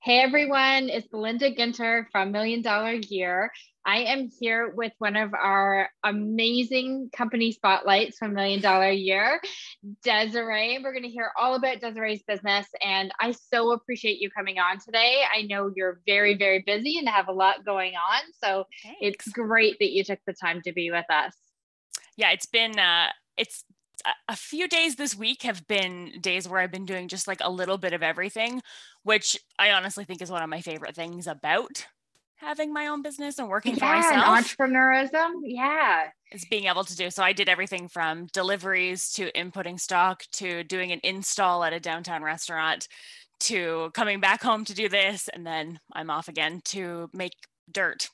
Hey everyone, it's Belinda Ginter from Million Dollar Year. I am here with one of our amazing company spotlights from Million Dollar Year, Desiree. We're going to hear all about Desiree's business, and I so appreciate you coming on today. I know you're very, very busy and have a lot going on, so it's Thanks. great that you took the time to be with us. Yeah, it's a few days this week have been days where I've been doing just like a little bit of everything, which I honestly think is one of my favorite things about having my own business and working for Yeah, and myself entrepreneurism. Yeah. is being able to do. So I did everything from deliveries to inputting stock to doing an install at a downtown restaurant to coming back home to do this, and then I'm off again to make dirt.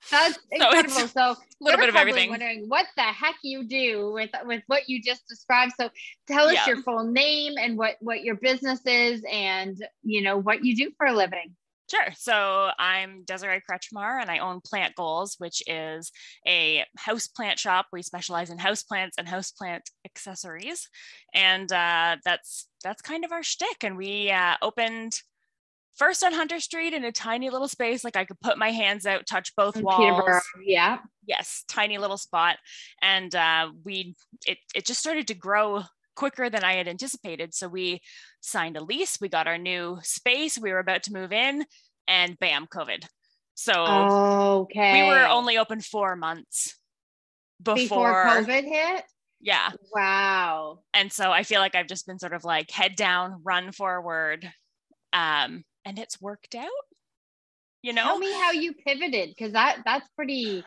That's So it's incredible. a So little they're bit of probably everything. wondering what the heck you do with what you just described. So tell us Yeah. your full name and what your business is, and what you do for a living. Sure. So I'm Desiree Kretschmar and I own Plant Goals, which is a house plant shop. We specialize in house plants and house plant accessories. And that's kind of our shtick. And we opened first on Hunter Street in a tiny little space. Like I could put my hands out, touch both In Peterborough, walls. yeah. Yes, tiny little spot. And it just started to grow quicker than I had anticipated. So we signed a lease, we got our new space, we were about to move in, and bam, COVID. So we were Okay. only open 4 months Before before, COVID hit? yeah. Wow. And so I feel like I've just been sort of like head down, run forward. And it's worked out, you Tell know? me how you pivoted, because that's pretty,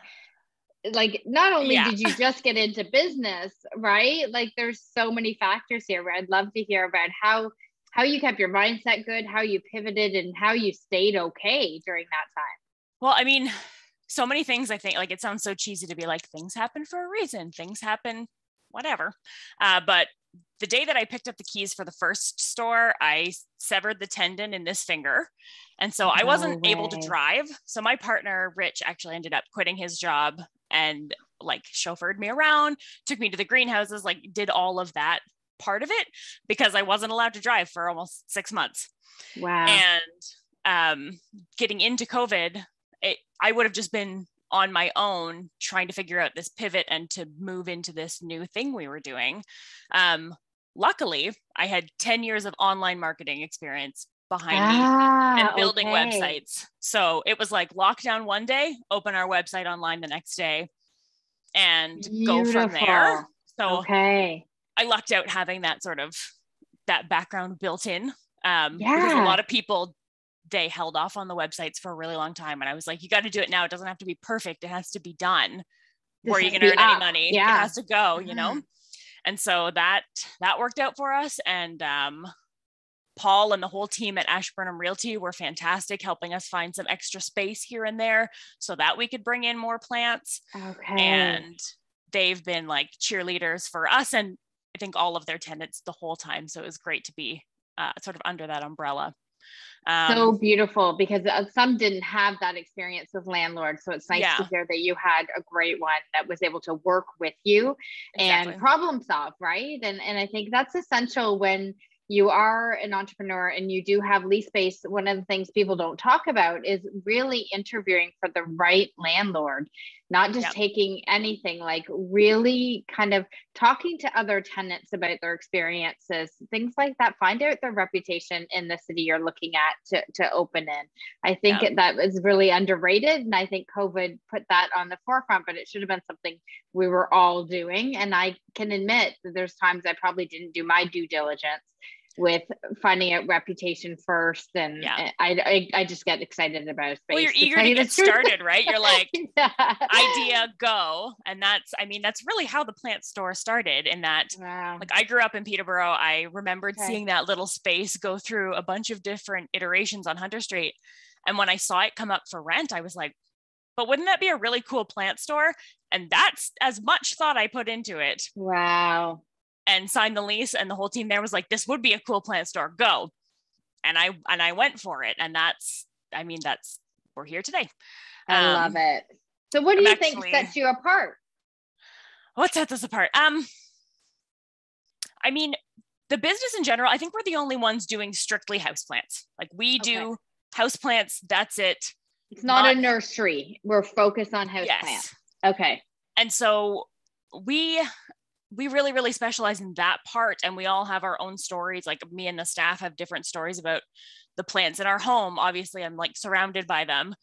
like, not only Yeah. did you just get into business, right? Like there's so many factors here where I'd love to hear about how you kept your mindset good, how you pivoted, and how you stayed okay during that time. Well, I mean, so many things I think like it sounds so cheesy to be like things happen for a reason, things happen, whatever. But the day that I picked up the keys for the first store, I severed the tendon in this finger. And so I No wasn't able to way. drive. So my partner, Rich, actually ended up quitting his job and like chauffeured me around, took me to the greenhouses, like did all of that part of it because I wasn't allowed to drive for almost 6 months. Wow. And getting into COVID, I would have just been on my own trying to figure out this pivot and to move into this new thing we were doing. Luckily, I had 10 years of online marketing experience behind me and building Okay. websites. So it was like lockdown one day, open our website online the next day, and go from there. Beautiful. So Okay. I lucked out having that sort of that background built in, because a Yeah. lot of people they held off on the websites for a really long time. And I was like, you got to do it now. It doesn't have to be perfect. It has to be done. Where This are you has to going to be earn any up. money? It Yeah. has to go. Mhm. And so that worked out for us. And Paul and the whole team at Ashburnham Realty were fantastic, helping us find some extra space here and there so that we could bring in more plants. Okay. And they've been like cheerleaders for us and I think all of their tenants the whole time. So it was great to be sort of under that umbrella. So Um, beautiful, because some didn't have that experience with landlords. So it's nice to yeah, hear that you had a great one that was able to work with you and exactly. problem solve, right? And I think that's essential when you are an entrepreneur and you do have lease space. One of the things people don't talk about is really interviewing for the right landlord, not just Yeah. taking anything, like really kind of talking to other tenants about their experiences, things like that. Find out their reputation in the city you're looking at to open in. I think Yeah. that is really underrated. And I think COVID put that on the forefront, but it should have been something we were all doing. And I can admit that there's times I probably didn't do my due diligence with finding out reputation first, and Yeah. I just get excited about a Well, you're space, to eager tell to you the get truth. started, right? You're like, Yeah. idea, go. And that's really how the plant store started. In that, Wow. like, I grew up in Peterborough. I remembered Okay. seeing that little space go through a bunch of different iterations on Hunter Street. And when I saw it come up for rent, I was like, but wouldn't that be a really cool plant store? And that's as much thought I put into it Wow. and signed the lease. And the whole team there was like, this would be a cool plant store, go. And I went for it. And that's we're here today. I love Um, it. So what do I'm you think actually sets you apart? what sets us apart? I mean, the business in general, I think we're the only ones doing strictly houseplants. Like we Okay. do houseplants, that's it. It's not a nursery. We're focused on houseplants. Yes. Okay. And so we really, really specialize in that part. And we all have our own stories. Like me and the staff have different stories about the plants in our home. Obviously, I'm like surrounded by them.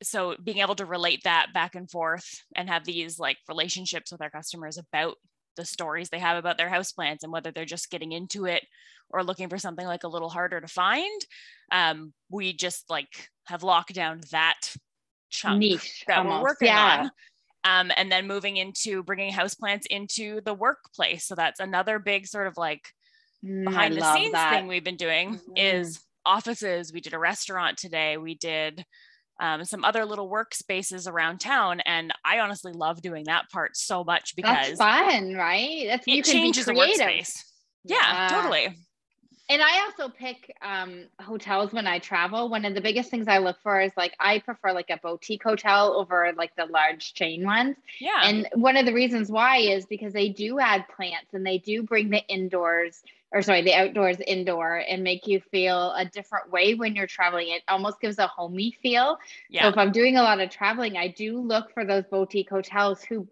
So being able to relate that back and forth and have these like relationships with our customers about the stories they have about their houseplants and whether they're just getting into it or looking for something like a little harder to find. We just like have locked down that chunk niche that almost. we're working on. And then moving into bringing houseplants into the workplace. So that's another big sort of like behind the scenes thing we've been doing is offices. We did a restaurant today. We did some other little workspaces around town. And I honestly love doing that part so much because that's fun, right? That's, you it can changes be the creative. workspace. Yeah, totally. And I also pick hotels when I travel. One of the biggest things I look for is like, I prefer like a boutique hotel over like the large chain ones. Yeah. And one of the reasons why is because they do add plants and they do bring the outdoors indoor and make you feel a different way when you're traveling. It almost gives a homey feel. Yeah. So if I'm doing a lot of traveling, I do look for those boutique hotels who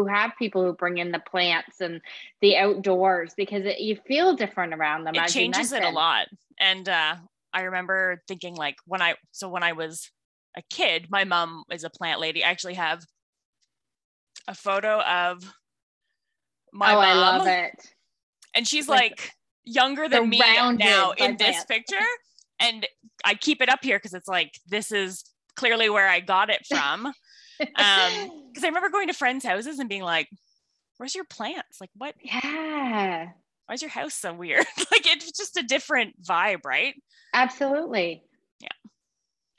have people who bring in the plants and the outdoors, because you feel different around them. It changes it a lot. And I remember thinking like when I was a kid, my mom is a plant lady. I actually have a photo of my mom. I love it. And she's like younger than me now in this picture. And I keep it up here because it's like, this is clearly where I got it from. Because I remember going to friends' houses and being like, where's your plants? Like, what? Yeah. Why is your house so weird? Like, it's just a different vibe, right? Absolutely. Yeah.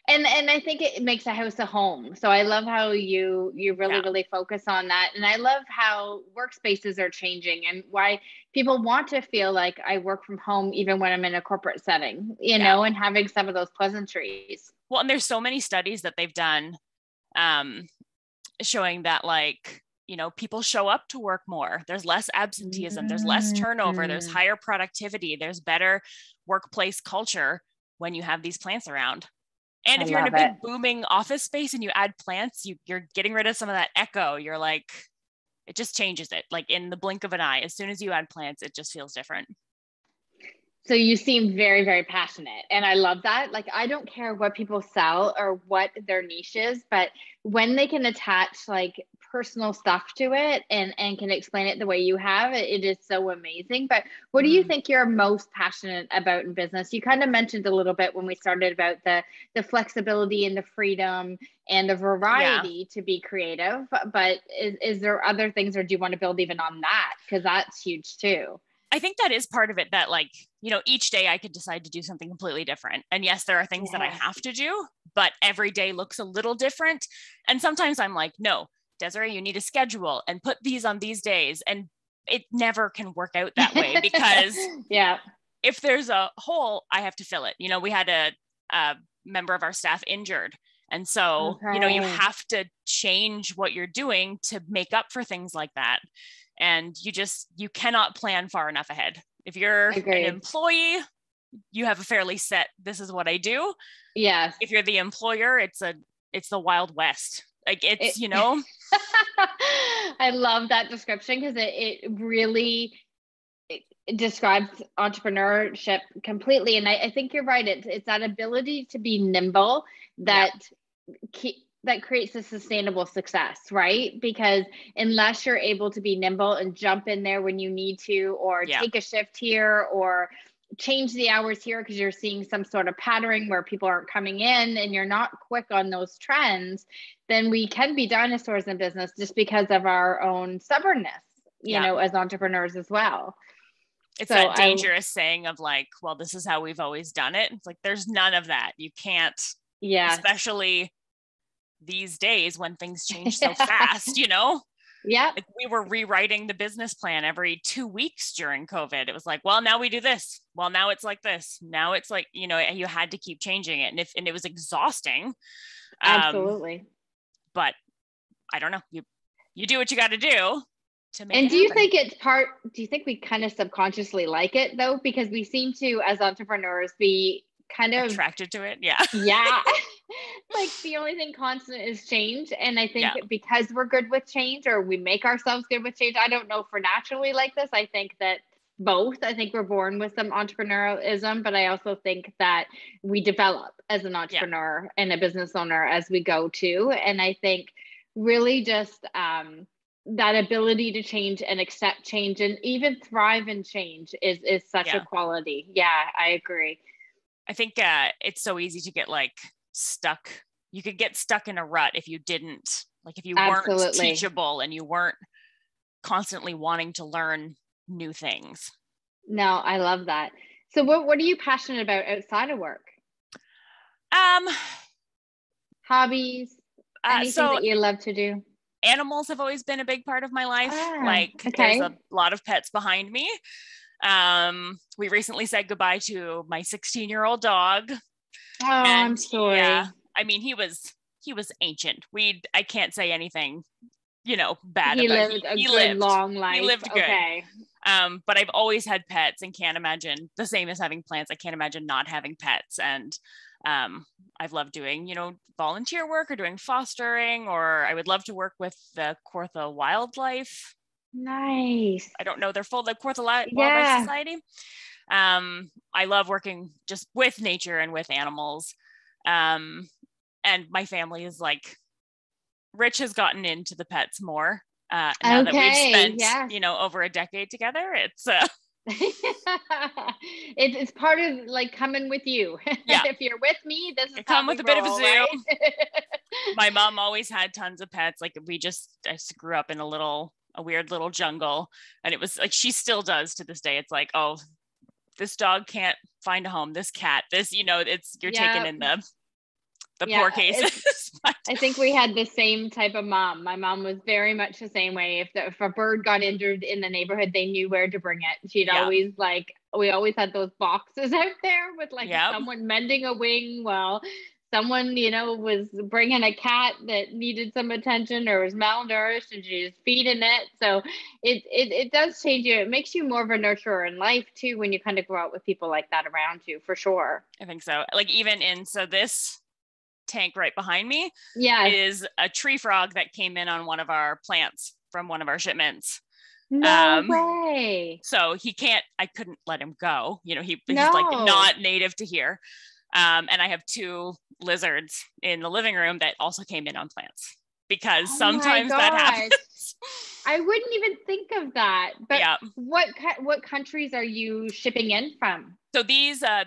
And I think it makes a house a home. So I love how you really focus on that. And I love how workspaces are changing and why people want to feel like I work from home even when I'm in a corporate setting, you know, and having some of those pleasantries. Well, and there's so many studies that they've done showing that, like, you know, people show up to work more. There's less absenteeism, there's less turnover, there's higher productivity, there's better workplace culture when you have these plants around. And if you're in a big booming office space and you add plants, you're getting rid of some of that echo. You're like, it just changes it. Like in the blink of an eye, as soon as you add plants, it just feels different. So you seem very, very passionate. And I love that. Like, I don't care what people sell or what their niche is, but when they can attach like personal stuff to it and can explain it the way you have, it is so amazing. But what do you think you're most passionate about in business? You kind of mentioned a little bit when we started about the flexibility and the freedom and the variety to be creative. But is there other things, or do you want to build even on that? Because that's huge too. I think that is part of it, that like, you know, each day I could decide to do something completely different. And yes, there are things that I have to do, but every day looks a little different. And sometimes I'm like, no, Desiree, you need a schedule and put these on these days. And it never can work out that way because if there's a hole, I have to fill it. You know, we had a member of our staff injured. And so, you know, you have to change what you're doing to make up for things like that. And you cannot plan far enough ahead. If you're an employee, you have a fairly set, this is what I do. Yes. If you're the employer, it's the Wild West. Like you know. I love that description because it really describes entrepreneurship completely. And I think you're right. It's that ability to be nimble that creates a sustainable success, right? Because unless you're able to be nimble and jump in there when you need to, or take a shift here, or change the hours here because you're seeing some sort of pattern where people aren't coming in and you're not quick on those trends, then we can be dinosaurs in business just because of our own stubbornness, you know, as entrepreneurs as well. It's that dangerous saying of like, well, this is how we've always done it. It's like, there's none of that. You can't, especially these days when things change so fast, you know? Yeah. Like we were rewriting the business plan every 2 weeks during COVID. It was like, well, now we do this. Well, now it's like this. Now it's like, you know, you had to keep changing it. And it was exhausting. Absolutely. But I don't know. You do what you got to do to make it happen. Do you think we kind of subconsciously like it though? Because we seem to, as entrepreneurs, be kind of attracted to it. Yeah. yeah. Like the only thing constant is change. And I think Yeah. because we're good with change, or we make ourselves good with change, I don't know if we're naturally like this. I think that both. I think we're born with some entrepreneurialism, but I also think that we develop as an Yeah. entrepreneur and a business owner as we go too. And I think really just that ability to change and accept change and even thrive in change is such a Yeah. quality. Yeah, I agree. I think it's so easy to get like stuck. You could get stuck in a rut if you didn't, like if you weren't Absolutely. teachable and you weren't constantly wanting to learn new things. No, I love that. So what are you passionate about outside of work? Um, Hobbies, anything so that you love to do? animals have always been a big part of my life. Ah, Like there's okay. a lot of pets behind me. We recently said goodbye to my 16-year-old dog. Oh, And I'm yeah, sorry. I mean, he was ancient. I can't say anything, bad He about. lived a He good lived. long He life. lived good. Okay. But I've always had pets and can't imagine the same as having plants. I can't imagine not having pets. And I've loved doing, volunteer work or doing fostering, or I would love to work with the Kawartha Wildlife. Nice. I don't know their full, the Kawartha Wildlife Yeah. Society. I love working just with nature and with animals. And my family is like, Rich has gotten into the pets more. Now that we've Okay. spent, Yes. over a decade together, it's It's part of like coming with you. yeah, If you're with me, this is it how come we with a bit of a roll, zoo. right? My mom always had tons of pets. Like I just grew up in a weird little jungle, and it was like she still does to this day. It's like, oh, this dog can't find a home. This cat, this, it's you're taking Yeah. in the Yeah. poor cases. But, I think we had the same type of mom. My mom was very much the same way. If a bird got injured in the neighborhood, they knew where to bring it. She'd yeah, always like we always had those boxes out there with like yeah, someone mending a wing while someone was bringing a cat that needed some attention or was malnourished, and she was feeding it. So it does change you. It makes you more of a nurturer in life too when you kind of grow out with people like that around you, for sure. I think so. Like even so this tank right behind me Yes. is a tree frog that came in on one of our plants from one of our shipments. No way. So I couldn't let him go. He's like No. not native to here. And I have two lizards in the living room that also came in on plants because Oh my sometimes that gosh. happens. I wouldn't even think of that. But Yeah. what countries are you shipping in from? So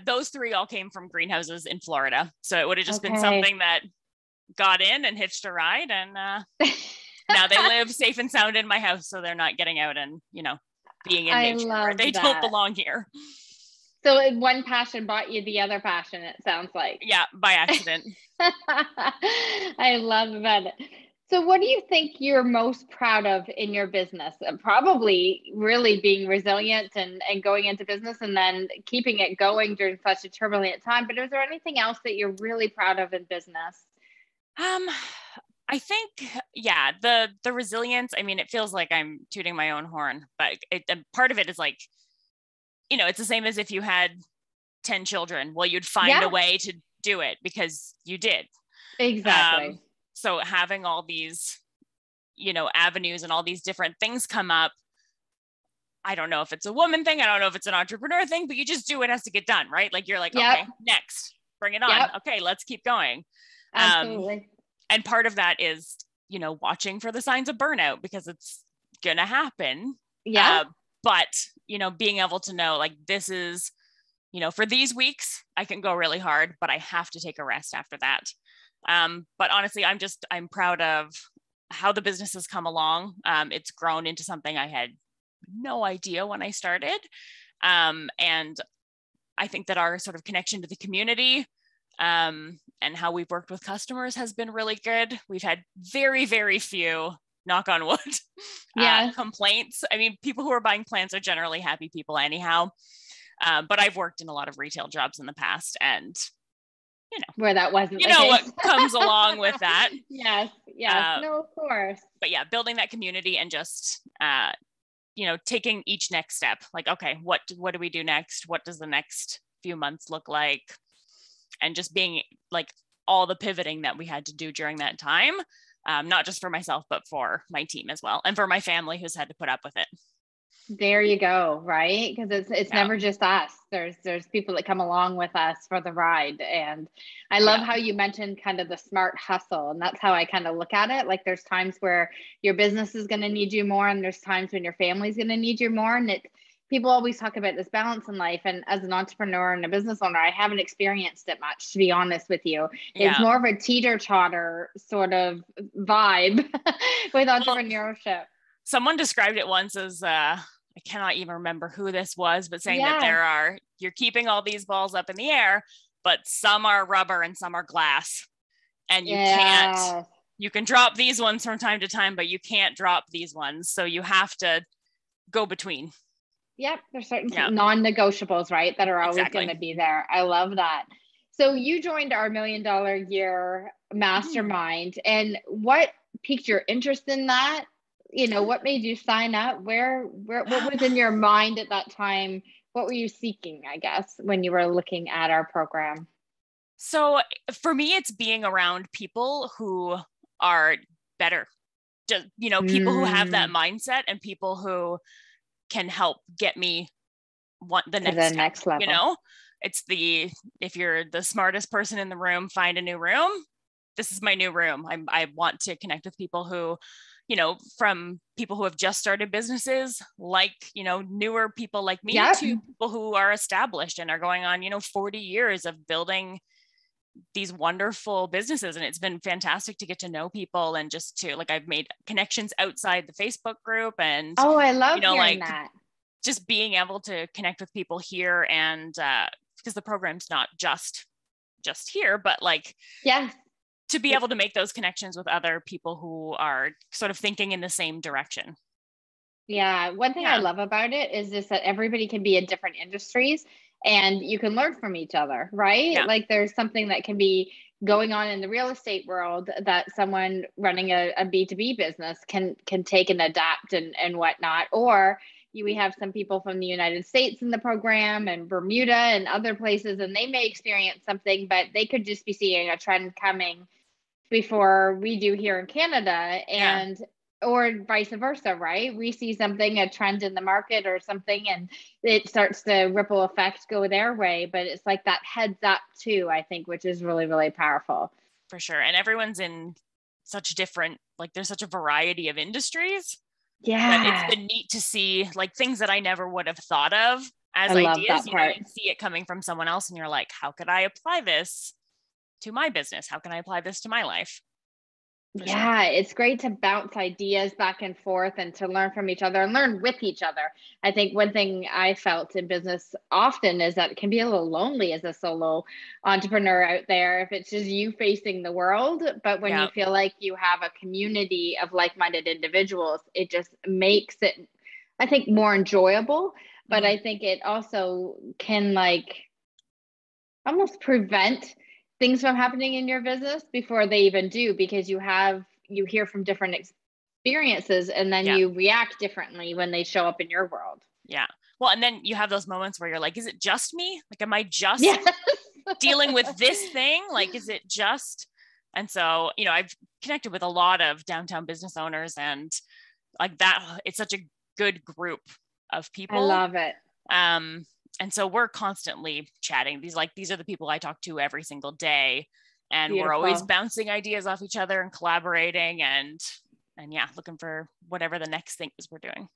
those three all came from greenhouses in Florida. So it would have just been Okay. something that got in and hitched a ride, and now they live safe and sound in my house, so they're not getting out and being in I nature where love they don't that. belong here. So one passion brought you the other passion, it sounds like. Yeah, by accident. I love that. So what do you think you're most proud of in your business? Probably really being resilient and going into business and then keeping it going during such a turbulent time. But is there anything else that you're really proud of in business? Um, I think, yeah, the resilience. I mean, it feels like I'm tooting my own horn, but part of it is like, it's the same as if you had 10 children. Well, you'd find a Yeah, way to do it because you did. exactly. So having all these, avenues and all these different things come up. I don't know if it's a woman thing. I don't know if it's an entrepreneur thing, but you just do what has to get done, right? Like you're like, Yep. okay, next, bring it on. Yep. Okay, let's keep going. Absolutely. And part of that is, watching for the signs of burnout because it's going to happen. Yeah. But, being able to know like this is, for these weeks, I can go really hard, but I have to take a rest after that. But honestly, I'm proud of how the business has come along. It's grown into something I had no idea when I started. And I think that our sort of connection to the community and how we've worked with customers has been really good. We've had very, very few, knock on wood, Yeah. complaints. I mean, people who are buying plants are generally happy people anyhow. But I've worked in a lot of retail jobs in the past, and Where that wasn't the what case. comes along with that. Yes. Yes. No, of course. But yeah, building that community and just taking each next step. Like, okay, what do we do next? What does the next few months look like? and just being like all the pivoting that we had to do during that time, not just for myself, but for my team as well. And for my family who's had to put up with it. There you go, right? Because it's never just us. There's people that come along with us for the ride. And I love how you mentioned kind of the smart hustle. And that's how I kind of look at it. Like there's times where your business is going to need you more, and there's times when your family's going to need you more. And people always talk about this balance in life. And as an entrepreneur and a business owner, I haven't experienced it much, to be honest with you. It's more of a teeter-totter sort of vibe with entrepreneurship. Someone described it once as I cannot even remember who this was, but saying that you're keeping all these balls up in the air, but some are rubber and some are glass, and you can drop these ones from time to time, but you can't drop these ones. So you have to go between. Yep. There's certain non-negotiables, right, that are always going to be there. I love that. So you joined our $1 Million Year mastermind, and what piqued your interest in that? What made you sign up? What was in your mind at that time? What were you seeking, I guess, when you were looking at our program? So for me, it's being around people who are better, just, people who have that mindset, and people who can help get me the next level. It's if you're the smartest person in the room, find a new room. This is my new room. I want to connect with people who, from people who have just started businesses, like, newer people like me, to people who are established and are going on, 40 years of building these wonderful businesses. And it's been fantastic to get to know people, and just to I've made connections outside the Facebook group, and I love hearing that. Just being able to connect with people here, and because the program's not just here, but to be able to make those connections with other people who are sort of thinking in the same direction. Yeah. One thing I love about it is just that everybody can be in different industries, and you can learn from each other, right? Yeah. Like there's something that can be going on in the real estate world that someone running a B2B business can take and adapt and whatnot. Or we have some people from the United States in the program, and Bermuda and other places, and they may experience something, but they could just be seeing a trend coming before we do here in Canada, or vice versa, right? We see something, a trend in the market or something, and it starts to ripple effect go their way. But it's like that heads up too, I think, which is really, really powerful. For sure. And everyone's in such different, there's such a variety of industries. Yeah. It's been neat to see things that I never would have thought of as ideas. You see it coming from someone else, and you're like, how could I apply this to my business? How can I apply this to my life? Yeah, it's great to bounce ideas back and forth, and to learn from each other and learn with each other. I think one thing I felt in business often is that it can be a little lonely as a solo entrepreneur out there if it's just you facing the world. But when you feel like you have a community of like-minded individuals, it just makes it, I think, more enjoyable. But I think it also can almost prevent things from happening in your business before they even do, because you hear from different experiences, and then you react differently when they show up in your world. Yeah. Well, and then you have those moments where you're like, is it just me? Am I just dealing with this thing? Is it just? And so, I've connected with a lot of downtown business owners, and that, it's such a good group of people. I love it. And so we're constantly chatting. These are the people I talk to every single day, and Beautiful. We're always bouncing ideas off each other and collaborating, and looking for whatever the next thing is we're doing.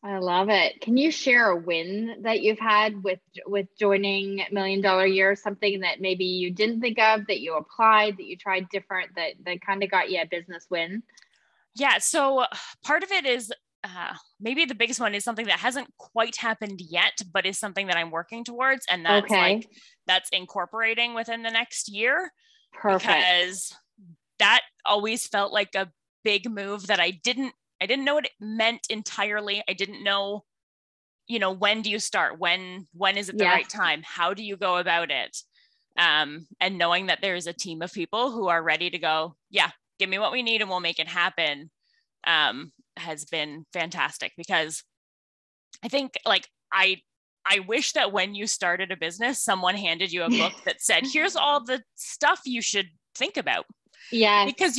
I love it. Can you share a win that you've had with joining $1 Million Year? Something that maybe you didn't think of, that you applied, that you tried different, that kind of got you a business win? Yeah. So part of it is, maybe the biggest one is something that hasn't quite happened yet, but is something that I'm working towards. And that's that's incorporating within the next year. Perfect. Because that always felt like a big move that I didn't know what it meant entirely. I didn't know, when do you start? When is it the right time? How do you go about it? And knowing that there's a team of people who are ready to go, give me what we need and we'll make it happen. Has been fantastic, because I think I I wish that when you started a business, someone handed you a book that said, here's all the stuff you should think about. Yes. Because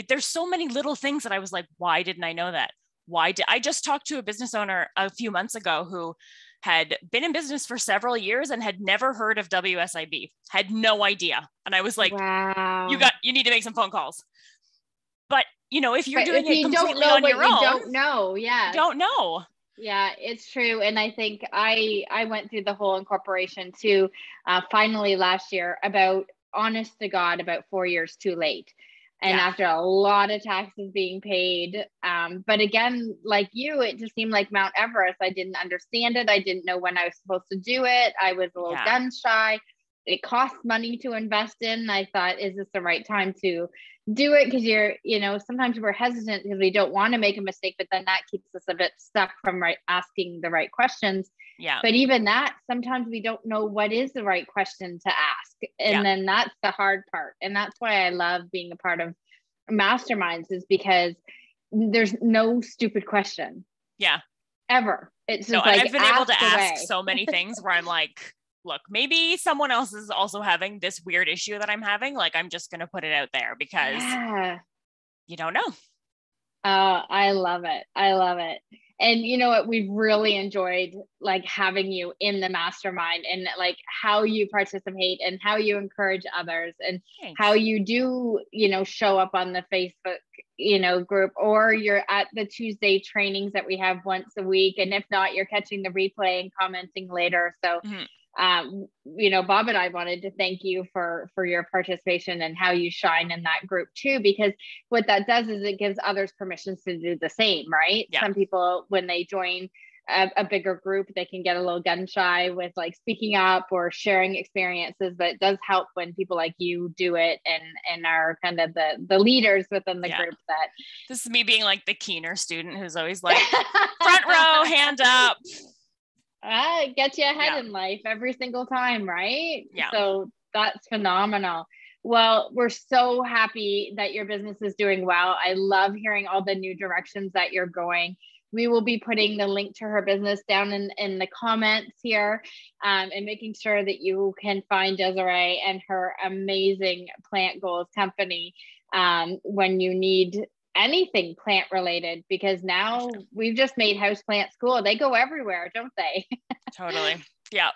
there's so many little things that I was like, why didn't I know that? I just talked to a business owner a few months ago who had been in business for several years and had never heard of WSIB, had no idea. And I was like, wow, you need to make some phone calls. But if you're but doing if it you don't completely know on what your you own, don't know, you don't know. Yeah, it's true. And I think I went through the whole incorporation too, finally last year, about, honest to God, about 4 years too late. And after a lot of taxes being paid. But again, like you, it just seemed like Mount Everest. I didn't understand it. I didn't know when I was supposed to do it. I was a little gun shy. It costs money to invest in. I thought, is this the right time to do it? Because sometimes we're hesitant because we don't want to make a mistake, but then that keeps us a bit stuck from asking the right questions. Yeah. But even that, sometimes we don't know what is the right question to ask. And then that's the hard part. And that's why I love being a part of masterminds, is because there's no stupid question. Yeah. Ever. It's just I've been able to ask so many things where I'm like, look, maybe someone else is also having this weird issue that I'm having. Like, I'm just going to put it out there because you don't know. I love it. I love it. And you know what? We've really enjoyed like having you in the mastermind, and like how you participate and how you encourage others, and how you do, show up on the Facebook, group, or you're at the Tuesday trainings that we have once a week. And if not, you're catching the replay and commenting later. So Bob and I wanted to thank you for your participation and how you shine in that group too, because what that does is it gives others permissions to do the same, right? Some people, when they join a bigger group, they can get a little gun shy with like speaking up or sharing experiences, but it does help when people like you do it and are kind of the leaders within the group. That this is me being like the keener student who's always like front row, hand up. It gets you ahead in life every single time, right? Yeah. So that's phenomenal. Well, we're so happy that your business is doing well. I love hearing all the new directions that you're going. We will be putting the link to her business down in the comments here, and making sure that you can find Desiree and her amazing Plant Goals company when you need anything plant related, because now we've just made houseplant school. They go everywhere, don't they? Totally. Yeah.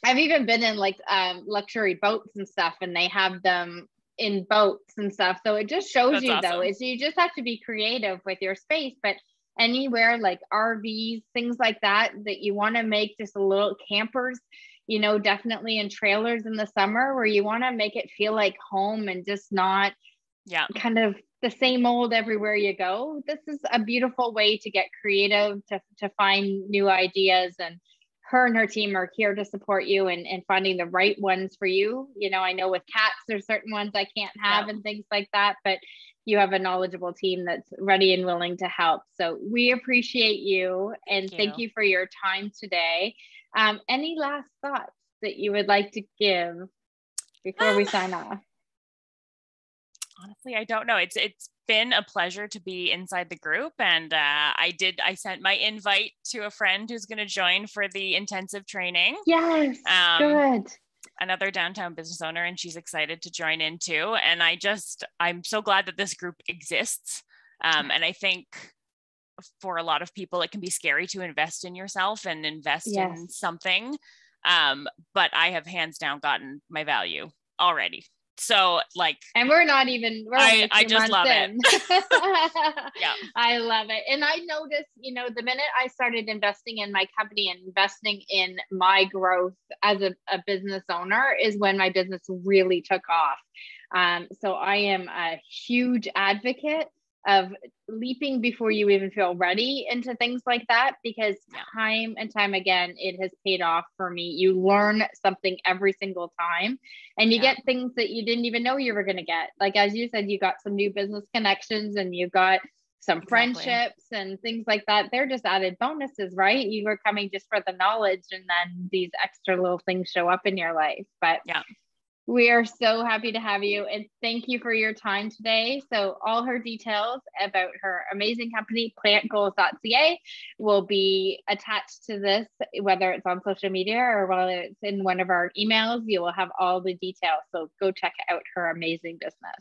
I've even been in like luxury boats and stuff, and they have them in boats and stuff. So it just shows you though, is you just have to be creative with your space. But anywhere like RVs, things like that you want to make just a little campers, definitely in trailers in the summer, where you want to make it feel like home and just not kind of the same old everywhere you go. This is a beautiful way to get creative, to find new ideas, and her and her team are here to support you and finding the right ones for you. I know with cats, there's certain ones I can't have and things like that, but you have a knowledgeable team that's ready and willing to help. So we appreciate you, and thank you for your time today. Any last thoughts that you would like to give before we sign off? Honestly, I don't know. It's been a pleasure to be inside the group, and I sent my invite to a friend who's going to join for the intensive training. Yes, good. Another downtown business owner, and she's excited to join in too. And I'm so glad that this group exists. And I think for a lot of people, it can be scary to invest in yourself and invest in something. But I have hands down gotten my value already. So and we're I just love it. Yeah, I love it. And I noticed, the minute I started investing in my company and investing in my growth as a business owner is when my business really took off. So I am a huge advocate of leaping before you even feel ready into things like that, because time and time again, it has paid off for me. You learn something every single time, and you get things that you didn't even know you were going to get. Like, as you said, you got some new business connections, and you got some friendships and things like that. They're just added bonuses, right? You were coming just for the knowledge, and then these extra little things show up in your life. But We are so happy to have you, and thank you for your time today. So all her details about her amazing company, plantgoals.ca, will be attached to this, whether it's on social media or whether it's in one of our emails. You will have all the details. So go check out her amazing business.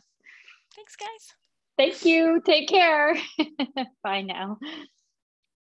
Thanks, guys. Thank you. Take care. Bye now.